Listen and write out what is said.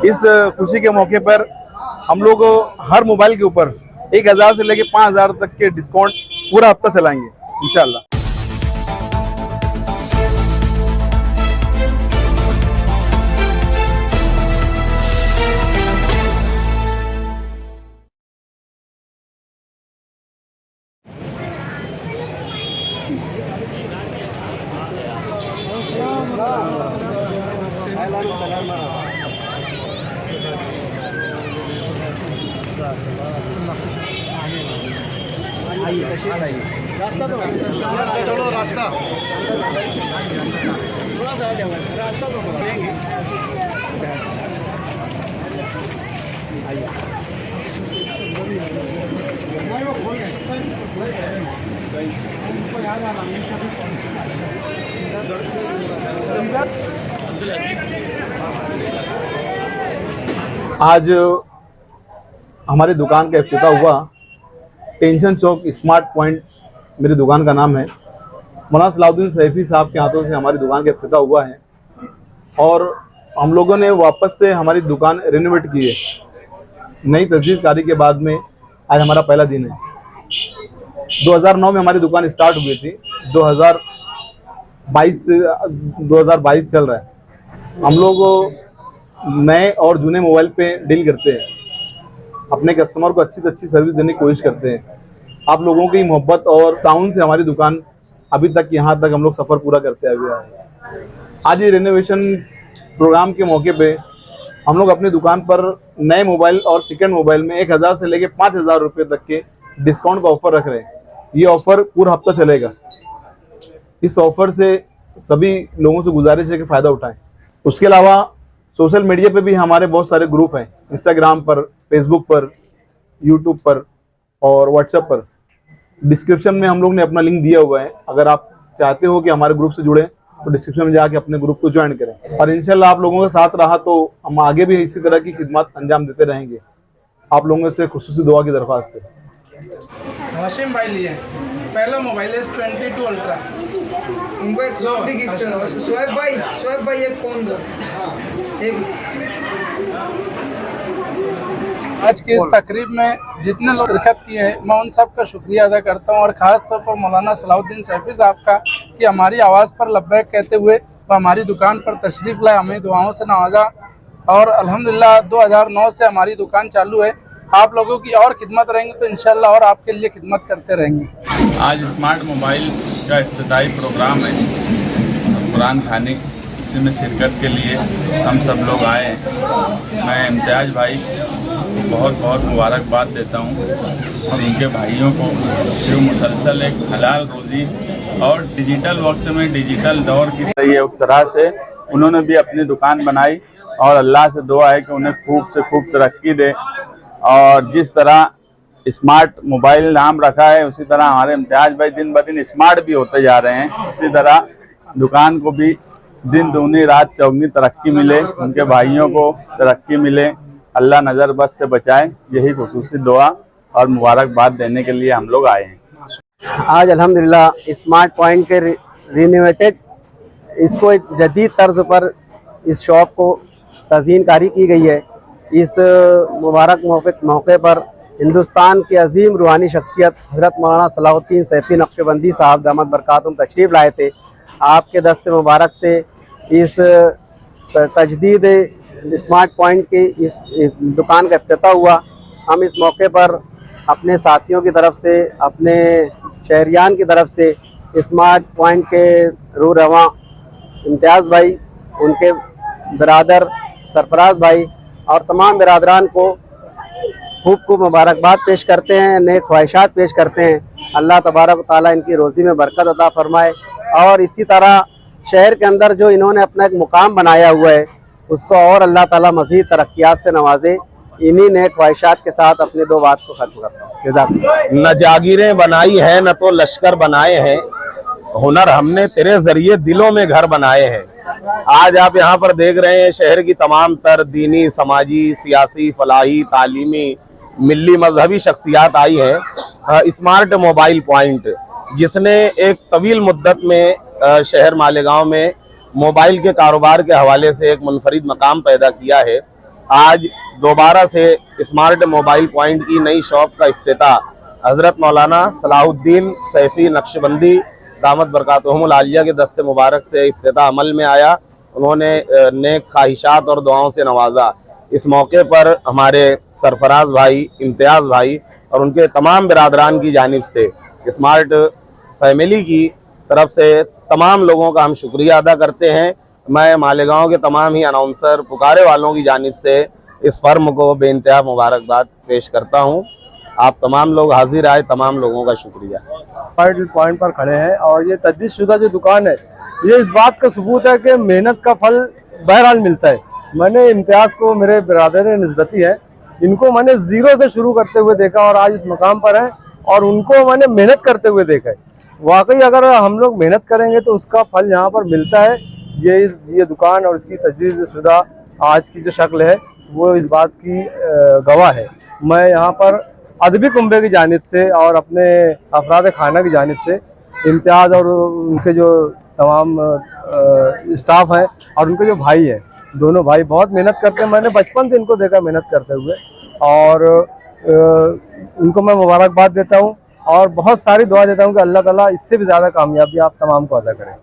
इस खुशी के मौके पर हम लोग हर मोबाइल के ऊपर 1000 से लेके 5000 तक के डिस्काउंट पूरा हफ्ता चलाएंगे इंशाल्लाह। आज हमारी दुकान का इफ्तिताह हुआ। टेंशन चौक स्मार्ट पॉइंट मेरी दुकान का नाम है। मौलाना सलाउद्दीन सैफी साहब के हाथों से हमारी दुकान का इफ्तिताह हुआ है और हम लोगों ने वापस से हमारी दुकान रिनोवेट की है। नई तजदीदकारी के बाद में आज हमारा पहला दिन है। 2009 में हमारी दुकान स्टार्ट हुई थी। 2022 से 2022 चल रहा है। हम लोग नए और जूने मोबाइल पे डील करते हैं। अपने कस्टमर को अच्छी से अच्छी सर्विस देने की कोशिश करते हैं। आप लोगों की मोहब्बत और ताउन से हमारी दुकान अभी तक यहाँ तक हम लोग सफ़र पूरा करते हुए आए हैं। आज ये रेनोवेशन प्रोग्राम के मौके पे हम लोग अपनी दुकान पर नए मोबाइल और सेकेंड मोबाइल में 1000 से लेके 5000 रुपये तक के डिस्काउंट का ऑफ़र रख रहे हैं। ये ऑफ़र पूरा हफ्ता चलेगा। इस ऑफ़र से सभी लोगों से गुजारिश है कि फ़ायदा उठाएं। उसके अलावा सोशल मीडिया पे भी हमारे बहुत सारे ग्रुप हैं, इंस्टाग्राम पर, फेसबुक पर, यूट्यूब पर और व्हाट्सएप पर। डिस्क्रिप्शन में हम लोग ने अपना लिंक दिया हुआ है। अगर आप चाहते हो कि हमारे ग्रुप से जुड़ें तो डिस्क्रिप्शन में जाके अपने ग्रुप को ज्वाइन करें। और इंशाल्लाह आप लोगों का साथ रहा तो हम आगे भी इसी तरह की खिदमत अंजाम देते रहेंगे। आप लोगों से खुसूसी दुआ की दरख्वास्त है। हाशिम भाई लिए पहला मोबाइल है S22 अल्ट्रा, उनको एक गिफ्ट। शोएब भाई एक फोन दो। आज के इस तकरीब में जितने लोग शिरकत किए हैं मैं उन सब का शुक्रिया अदा करता हूं और ख़ास तौर पर मौलाना सलाउद्दीन सैफी साहब का कि हमारी आवाज़ पर लब्बैक कहते हुए वो हमारी दुकान पर तशरीफ़ लाए, हमें दुआओं से नवाजा और अल्हम्दुलिल्लाह 2009 से हमारी दुकान चालू है। आप लोगों की और खिदमत रहेंगे तो इंशाल्लाह और आपके लिए खिदमत करते रहेंगे। आज स्मार्ट मोबाइल का इफ्तिताई प्रोग्राम है कुरान खाने में शिरकत के लिए हम सब लोग आए हैं। मैं इम्तियाज़ भाई को बहुत बहुत मुबारकबाद देता हूँ और उनके भाइयों को जो मुसलसल एक हलाल रोज़ी और डिजिटल वक्त में डिजिटल दौर की रही है, उस तरह से उन्होंने भी अपनी दुकान बनाई और अल्लाह से दुआ है कि उन्हें खूब से खूब तरक्की दे। और जिस तरह स्मार्ट मोबाइल नाम रखा है उसी तरह हमारे इम्तियाज़ भाई दिन ब दिन स्मार्ट भी होते जा रहे हैं। उसी तरह दुकान को भी दिन दूनी रात चौगनी तरक्की मिले, उनके भाइयों को तरक्की मिले, अल्लाह नज़र बस से बचाए, यही खुसूसी दुआ और मुबारकबाद देने के लिए हम लोग आए हैं। आज अल्हम्दुलिल्लाह स्मार्ट पॉइंट के रिनोवेटेड इसको एक जदीद तर्ज पर इस शॉप को तज़ीनकारी की गई है। इस मुबारक मौके पर हिंदुस्तान के अजीम रूहानी शख्सियत हज़रत मौलाना सलाउद्दीन सैफी नक्शबंदी साहब दामद बरकातुहुम तशरीफ़ लाए थे। आपके दस्ते मुबारक से इस तजदीद स्मार्ट पॉइंट की इस दुकान का इफ्तिताह हुआ। हम इस मौके पर अपने साथियों की तरफ से, अपने शहरियान की तरफ से स्मार्ट पॉइंट के रूह रवां इम्तियाज़ भाई, उनके बिरादर सरफराज भाई और तमाम बिरादरान को खूब खूब मुबारकबाद पेश करते हैं, नेक ख्वाहिशात पेश करते हैं। अल्लाह तबारक व तआला इनकी रोज़ी में बरकत अता फरमाए और इसी तरह शहर के अंदर जो इन्होंने अपना एक मुकाम बनाया हुआ है उसको और अल्लाह ताला मज़ीद तरक्कियात से नवाजे। इन्हीं नेक ख्वाहिशात के साथ अपनी दो बात को ख़त्म करता हूँ। न जागीरें बनाई हैं न तो लश्कर बनाए हैं, हुनर हमने तेरे जरिए दिलों में घर बनाए हैं। आज आप यहाँ पर देख रहे हैं शहर की तमाम तर दीनी, समाजी, सियासी, फलाही, तालीमी, मिली, मजहबी शख्सियात आई है। स्मार्ट मोबाइल पॉइंट जिसने एक तवील मुद्दत में शहर मालेगांव में मोबाइल के कारोबार के हवाले से एक मुनफरिद मकाम पैदा किया है, आज दोबारा से स्मार्ट मोबाइल पॉइंट की नई शॉप का इफ्तिताह हजरत मौलाना सलाहुद्दीन सैफी नक्शबंदी दामद बरकातुहुमुल आलिया के दस्ते मुबारक से इफ्तिताह अमल में आया। उन्होंने नेक ख्वाहिशात और दुआओं से नवाजा। इस मौके पर हमारे सरफराज भाई, इम्तियाज़ भाई और उनके तमाम बिरादरान की जानिब से, स्मार्ट फैमिली की तरफ से तमाम लोगों का हम शुक्रिया अदा करते हैं। मैं मालेगांव के तमाम ही अनाउंसर, पुकारे वालों की जानिब से इस फर्म को बेइंतहा मुबारकबाद पेश करता हूं। आप तमाम लोग हाजिर आए, तमाम लोगों का शुक्रिया। पॉइंट पर खड़े हैं और ये तजदीदशुदा जो दुकान है, ये इस बात का सबूत है कि मेहनत का फल बहरहाल मिलता है। मैंने इम्तियाज़ को, मेरे बिरादर निस्बती है, इनको मैंने ज़ीरो से शुरू करते हुए देखा और आज इस मकाम पर हैं और उनको मैंने मेहनत करते हुए देखा है। वाकई अगर हम लोग मेहनत करेंगे तो उसका फल यहाँ पर मिलता है। ये दुकान और इसकी तजदीदशुदा आज की जो शक्ल है वो इस बात की गवाह है। मैं यहाँ पर अदबी कुंबे की जानिब से और अपने अफराद खाना की जानिब से इम्तियाज़ और उनके जो तमाम स्टाफ हैं और उनके जो भाई हैं, दोनों भाई बहुत मेहनत करते हैं। मैंने बचपन से इनको देखा मेहनत करते हुए और उनको मैं मुबारकबाद देता हूँ और बहुत सारी दुआ देता हूँ कि अल्लाह ताला इससे भी ज़्यादा कामयाबी आप तमाम को अदा करें।